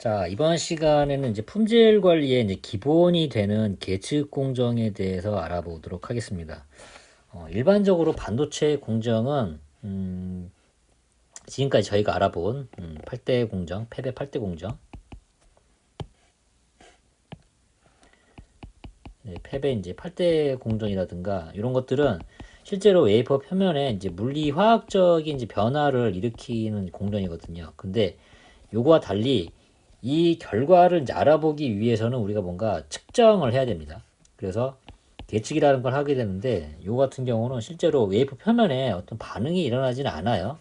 자, 이번 시간에는 이제 품질 관리의 이제 기본이 되는 계측 공정에 대해서 알아보도록 하겠습니다. 일반적으로 반도체 공정은 지금까지 저희가 알아본 8대 공정, 패배 8대 공정, 네, 패배 이제 8대 공정이라든가 이런 것들은 실제로 웨이퍼 표면에 이제 물리 화학적인 이제 변화를 일으키는 공정이거든요. 근데 요거와 달리 이 결과를 이제 알아보기 위해서는 우리가 뭔가 측정을 해야 됩니다. 그래서 계측이라는 걸 하게 되는데 요 같은 경우는 실제로 웨이프 표면에 어떤 반응이 일어나지는 않아요.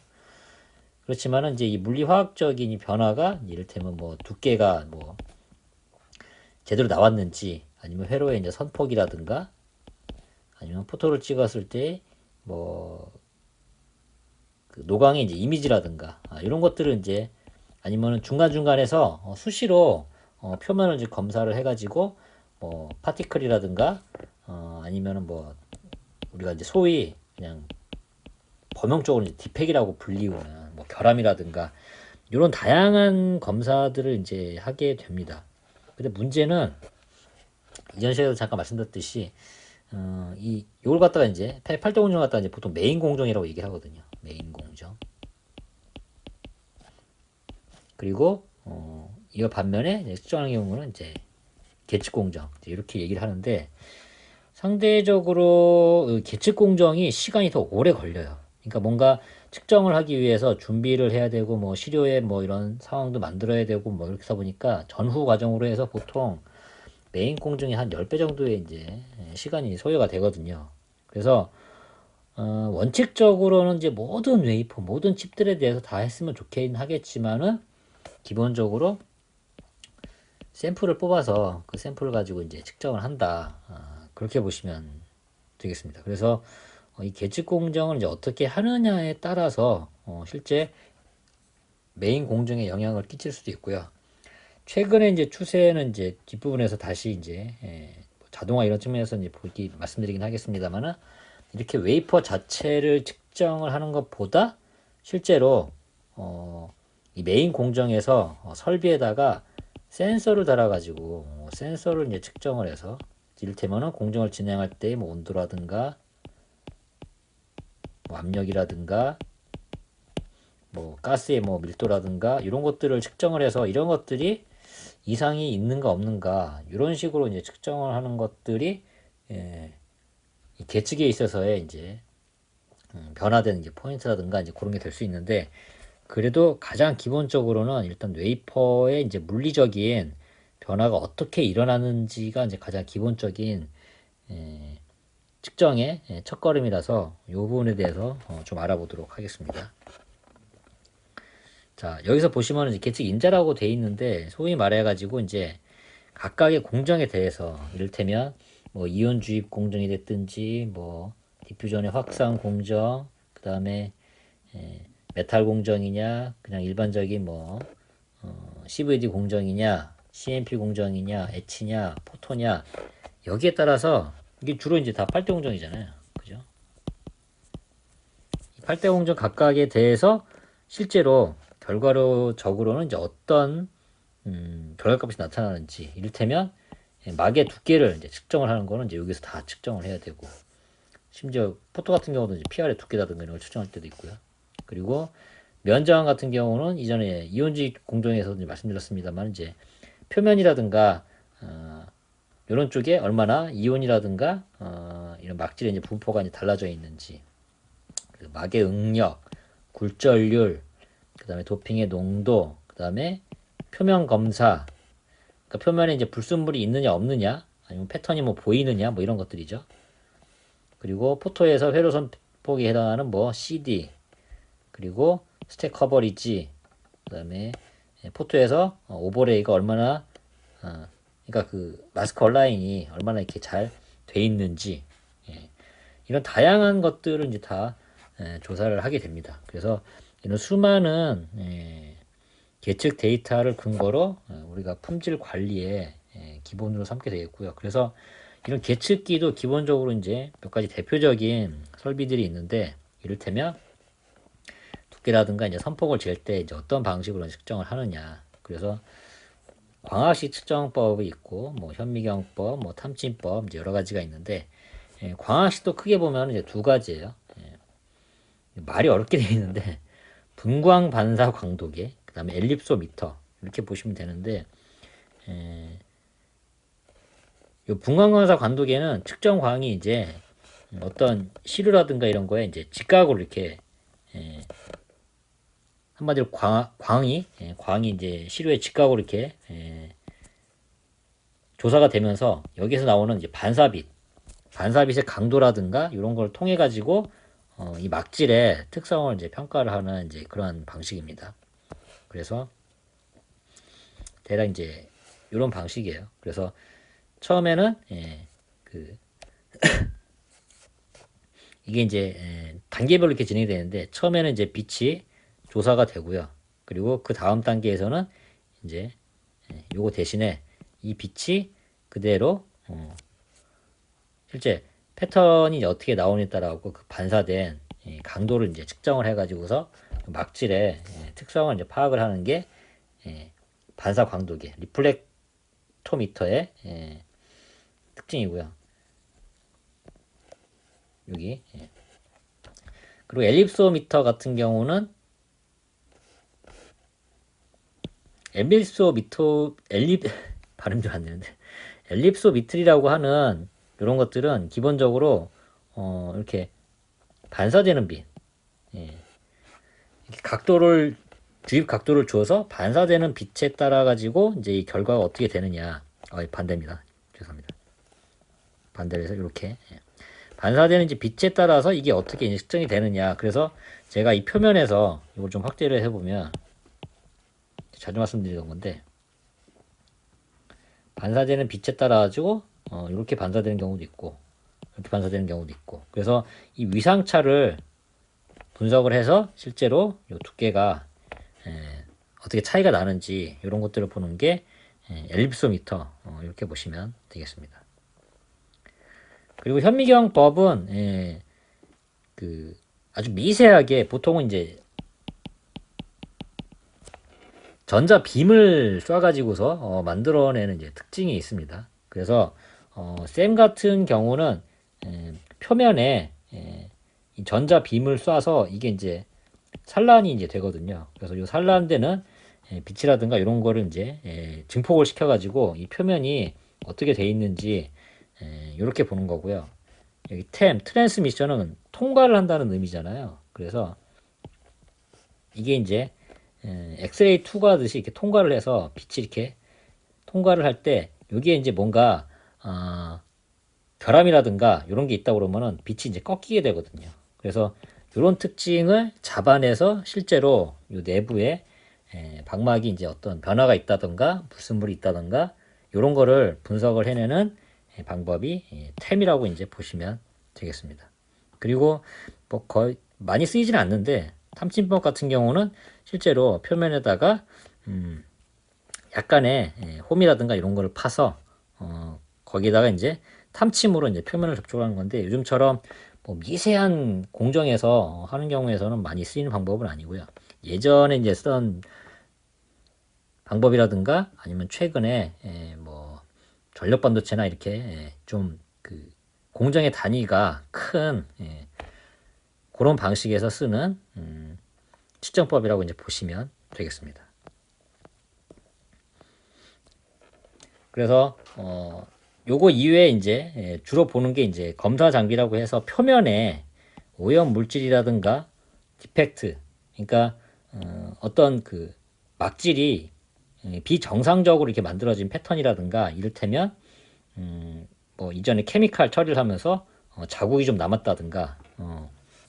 그렇지만은 이제 이 물리화학적인 이 변화가 이를테면 뭐 두께가 뭐 제대로 나왔는지 아니면 회로의 이제 선폭이라든가 아니면 포토를 찍었을 때뭐 그 노광의 이제 이미지라든가 이런 것들을 이제 아니면 중간중간에서 수시로 표면을 이제 검사를 해가지고 뭐 파티클이라든가 아니면은 뭐 우리가 이제 소위 그냥 범용적으로 이제 디펙이라고 불리우는 뭐 결함이라든가 이런 다양한 검사들을 이제 하게 됩니다. 근데 문제는 이전 시간에도 잠깐 말씀드렸듯이 이 요걸 갖다가 이제 8대 공정 갖다가 이제 보통 메인 공정이라고 얘기를 하거든요. 메인 공정. 그리고 이거 반면에 수정하는 경우는 이제 계측 공정 이렇게 얘기를 하는데 상대적으로 계측 공정이 시간이 더 오래 걸려요. 그러니까 뭔가 측정을 하기 위해서 준비를 해야 되고 뭐 시료에 뭐 이런 상황도 만들어야 되고 뭐 이렇게 하다 보니까 전후 과정으로 해서 보통 메인 공정이 한 10배 정도의 이제 시간이 소요가 되거든요. 그래서 원칙적으로는 이제 모든 웨이퍼, 모든 칩들에 대해서 다 했으면 좋긴 하겠지만은 기본적으로 샘플을 뽑아서 그 샘플을 가지고 이제 측정을 한다. 그렇게 보시면 되겠습니다. 그래서 이 계측 공정을 이제 어떻게 하느냐에 따라서 실제 메인 공정에 영향을 끼칠 수도 있고요. 최근에 이제 추세는 이제 뒷부분에서 다시 이제 뭐 자동화 이런 측면에서 이제 보기 말씀드리긴 하겠습니다만은 이렇게 웨이퍼 자체를 측정을 하는 것보다 실제로 이 메인 공정에서 설비에다가 센서를 달아가지고 센서를 이제 측정을 해서 이를테면은 공정을 진행할 때 뭐 온도라든가 뭐 압력이라든가 뭐 가스의 뭐 밀도라든가 이런 것들을 측정을 해서 이런 것들이 이상이 있는가 없는가 이런 식으로 이제 측정을 하는 것들이 예, 이 계측에 있어서의 이제 변화되는 이제 포인트라든가 이제 그런 게 될 수 있는데 그래도 가장 기본적으로는 일단 웨이퍼의 이제 물리적인 변화가 어떻게 일어나는지가 이제 가장 기본적인 측정의 첫걸음이라서 이 부분에 대해서 좀 알아보도록 하겠습니다. 자, 여기서 보시면 이제 계측 인자라고 돼 있는데 소위 말해가지고 이제 각각의 공정에 대해서 이를테면 뭐 이온 주입 공정이 됐든지 뭐 디퓨전의 확산 공정, 그 다음에 메탈 공정이냐, 그냥 일반적인 뭐 CVD 공정이냐, CMP 공정이냐, 엣치냐, 포토냐 여기에 따라서 이게 주로 이제 다 8대 공정이잖아요. 그죠? 8대 공정 각각에 대해서 실제로 결과적으로는 이제 어떤 결과값이 나타나는지 이를테면 막의 두께를 이제 측정을 하는 거는 이제 여기서 다 측정을 해야 되고 심지어 포토 같은 경우도 이제 PR의 두께라든가 이런 걸 측정할 때도 있고요. 그리고 면적완 같은 경우는 이전에 이온지 공정에서도 이제 말씀드렸습니다만 이제 표면이라든가 이런 쪽에 얼마나 이온이라든가 이런 막질의 이제 분포가 이제 달라져 있는지 그 막의 응력, 굴절률, 그 다음에 도핑의 농도, 그 다음에 표면 검사, 그러니까 표면에 이제 불순물이 있느냐 없느냐, 아니면 패턴이 뭐 보이느냐, 뭐 이런 것들이죠. 그리고 포토에서 회로선 폭에 해당하는 뭐 CD, 그리고 스택 커버리지, 그 다음에 포토에서 오버레이가 얼마나, 그러니까 그 마스크 얼라인이 얼마나 이렇게 잘 돼 있는지, 이런 다양한 것들을 이제 다 조사를 하게 됩니다. 그래서 이런 수많은 계측 데이터를 근거로 우리가 품질 관리에 기본으로 삼게 되겠고요. 그래서 이런 계측기도 기본적으로 이제 몇 가지 대표적인 설비들이 있는데 이를테면 두께라든가 이제 선폭을 잴 때 이제 어떤 방식으로 측정을 하느냐. 그래서 광학식 측정법이 있고 뭐 현미경법, 뭐 탐진법 이제 여러 가지가 있는데 광학식도 크게 보면 이제 두 가지예요. 말이 어렵게 되어 있는데 분광 반사 광도계, 그다음에 엘립소미터 이렇게 보시면 되는데 이 분광 반사 광도계는 측정 광이 이제 어떤 시류라든가 이런 거에 이제 직각으로 이렇게 한마디로 광이 이제 시류의 직각으로 이렇게 조사가 되면서 여기서 나오는 이제 반사빛의 강도라든가 이런 걸 통해 가지고 이 막질의 특성을 이제 평가를 하는 이제 그런 방식입니다. 그래서 대략 이제 이런 방식이에요. 그래서 처음에는 그 이게 이제 단계별로 이렇게 진행이 되는데 처음에는 이제 빛이 조사가 되고요. 그리고 그 다음 단계에서는 이제 요거 대신에 이 빛이 그대로 실제 패턴이 어떻게 나오느냐에 따라서 그 반사된 강도를 이제 측정을 해가지고서 막질의 특성을 이제 파악을 하는 게 반사 광도계 리플렉토미터의 특징이고요. 여기 그리고 엘립소미터 같은 경우는 발음 좀 안 되는데 엘립소미트리라고 하는 이런 것들은 기본적으로 이렇게 반사되는 빛, 각도를 주입 각도를 줘서 반사되는 빛에 따라 가지고 이제 이 결과가 어떻게 되느냐. 반대입니다. 죄송합니다. 반대로 해서 이렇게 반사되는 이제 빛에 따라서 이게 어떻게 측정이 되느냐. 그래서 제가 이 표면에서 이걸 좀 확대를 해보면 자주 말씀드리던 건데 반사되는 빛에 따라 가지고 이렇게 반사되는 경우도 있고 이렇게 반사되는 경우도 있고 그래서 이 위상차를 분석을 해서 실제로 이 두께가 어떻게 차이가 나는지 이런 것들을 보는 게 엘립소미터 이렇게 보시면 되겠습니다. 그리고 현미경법은 그 아주 미세하게 보통은 이제 전자 빔을 쏴가지고서 만들어내는 이제 특징이 있습니다. 그래서 쌤 같은 경우는 표면에 이 전자 빔을 쏴서 이게 이제 산란이 이제 되거든요. 그래서 이 산란되는 빛이라든가 이런 거를 이제 증폭을 시켜가지고 이 표면이 어떻게 돼 있는지 이렇게 보는 거고요. 여기 트랜스미션은 통과를 한다는 의미잖아요. 그래서 이게 이제 엑스레이 투과하듯이 이렇게 통과를 해서 빛이 이렇게 통과를 할 때 여기에 이제 뭔가 결함이라든가 이런 게 있다 그러면은 빛이 이제 꺾이게 되거든요. 그래서 이런 특징을 잡아내서 실제로 이 내부에 방막이 이제 어떤 변화가 있다든가 불순물이 있다든가 이런 거를 분석을 해내는 방법이 템이라고 이제 보시면 되겠습니다. 그리고 뭐 거의 많이 쓰이지는 않는데 탐침법 같은 경우는 실제로 표면에다가 약간의 홈이라든가 이런 거를 파서 거기다가 이제 탐침으로 이제 표면을 접촉하는 건데 요즘처럼 뭐 미세한 공정에서 하는 경우에서는 많이 쓰이는 방법은 아니고요. 예전에 이제 쓰던 방법이라든가 아니면 최근에 뭐 전력 반도체나 이렇게 좀 그 공정의 단위가 큰 그런 방식에서 쓰는 측정법이라고 이제 보시면 되겠습니다. 그래서 요거 이외에 이제 주로 보는 게 이제 검사 장비라고 해서 표면에 오염 물질이라든가 디펙트, 그러니까 어떤 그 막질이 비정상적으로 이렇게 만들어진 패턴이라든가 이를테면 뭐 이전에 케미칼 처리를 하면서 자국이 좀 남았다든가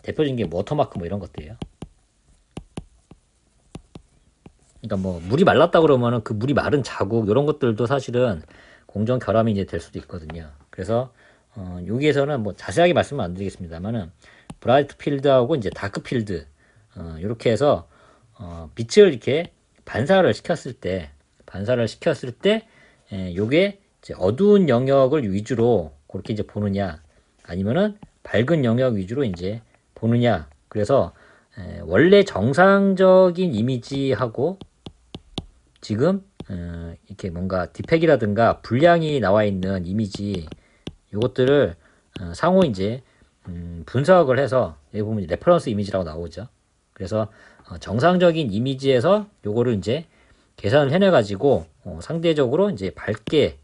대표적인 게 워터마크 뭐 이런 것들이에요. 그러니까 뭐 물이 말랐다 그러면은 그 물이 마른 자국 이런 것들도 사실은 공정 결함이 이제 될 수도 있거든요. 그래서 여기에서는 뭐 자세하게 말씀은 안 드리겠습니다만은 브라이트 필드하고 이제 다크 필드 이렇게 해서 빛을 이렇게 반사를 시켰을 때 요게 이제 어두운 영역을 위주로 그렇게 이제 보느냐 아니면은 밝은 영역 위주로 이제 보느냐. 그래서 원래 정상적인 이미지하고 지금 이렇게 뭔가 디팩이라든가 불량이 나와 있는 이미지 이것들을 상호 이제 분석을 해서 여기 보면 레퍼런스 이미지라고 나오죠. 그래서 정상적인 이미지에서 요거를 이제 계산을 해내 가지고 상대적으로 이제 밝게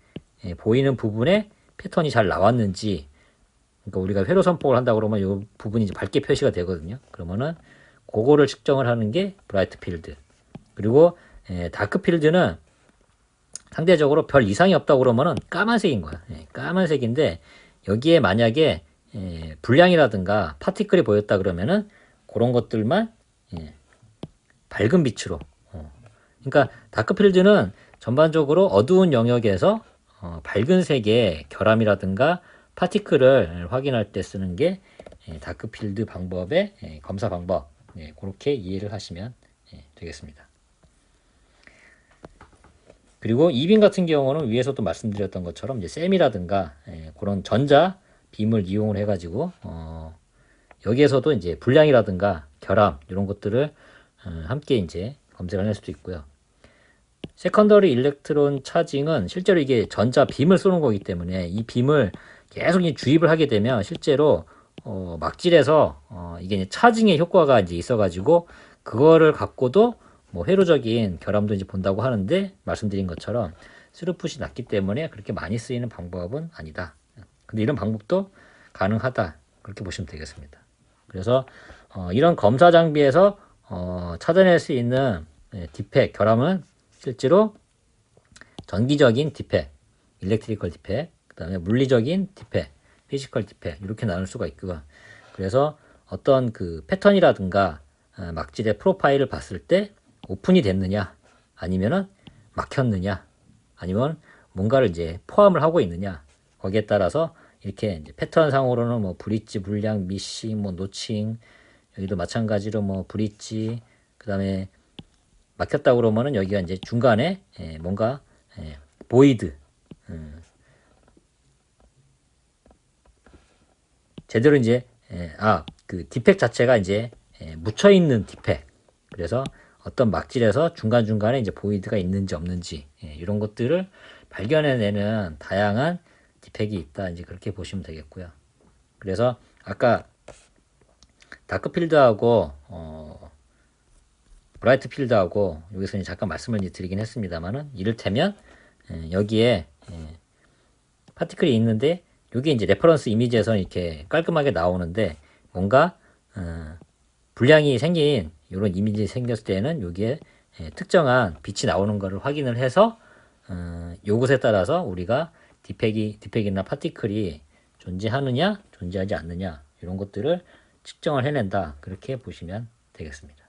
보이는 부분에 패턴이 잘 나왔는지, 그러니까 우리가 회로 선폭을 한다 그러면 이 부분이 이제 밝게 표시가 되거든요. 그러면은 그거를 측정을 하는 게 브라이트 필드. 그리고 다크 필드는 상대적으로 별 이상이 없다고 그러면은 까만색인 거야. 까만색인데 여기에 만약에 불량이라든가 파티클이 보였다 그러면은 그런 것들만 밝은 빛으로. 그러니까 다크필드는 전반적으로 어두운 영역에서 밝은 색의 결함이라든가 파티클을 확인할 때 쓰는 게 다크필드 방법의 검사 방법. 그렇게 이해를 하시면 되겠습니다. 그리고 이빔 같은 경우는 위에서도 말씀드렸던 것처럼 이제 셈이라든가 그런 전자 빔을 이용을 해가지고 여기에서도 이제 불량이라든가 결함 이런 것들을 함께 이제 검색을 할 수도 있고요. 세컨더리 일렉트론 차징은 실제로 이게 전자 빔을 쏘는 거기 때문에 이 빔을 계속 주입을 하게 되면 실제로 막질에서 이게 이제 차징의 효과가 이제 있어가지고 그거를 갖고도 뭐 회로적인 결함도 이제 본다고 하는데 말씀드린 것처럼 스루풋이 낮기 때문에 그렇게 많이 쓰이는 방법은 아니다. 근데 이런 방법도 가능하다. 그렇게 보시면 되겠습니다. 그래서 이런 검사 장비에서 찾아낼 수 있는 디펙, 결함은 실제로 전기적인 디펙, 일렉트리컬 디펙, 그 다음에 물리적인 디펙, 피지컬 디펙 이렇게 나눌 수가 있고요. 그래서 어떤 그 패턴이라든가 막질의 프로파일을 봤을 때 오픈이 됐느냐, 아니면은 막혔느냐, 아니면 뭔가를 이제 포함을 하고 있느냐, 거기에 따라서 이렇게 이제 패턴 상으로는 뭐 브릿지, 불량, 미싱, 뭐 노칭, 여기도 마찬가지로 뭐 브릿지, 그 다음에 막혔다 그러면은 여기가 이제 중간에 뭔가 보이드, 제대로 이제 그 디펙 자체가 이제 묻혀 있는 디펙. 그래서 어떤 막질에서 중간중간에 이제 보이드가 있는지 없는지 이런 것들을 발견해내는 다양한 디펙이 있다. 이제 그렇게 보시면 되겠고요. 그래서 아까 다크필드하고 브라이트 필드하고 여기서 이제 잠깐 말씀을 드리긴 했습니다만은 이를테면 여기에 파티클이 있는데 여기 이제 레퍼런스 이미지에서는 이렇게 깔끔하게 나오는데 뭔가 불량이 생긴 이런 이미지 생겼을 때는 여기에 특정한 빛이 나오는 것을 확인을 해서 요것에 따라서 우리가 디펙이나 파티클이 존재하느냐 존재하지 않느냐 이런 것들을 측정을 해낸다. 그렇게 보시면 되겠습니다.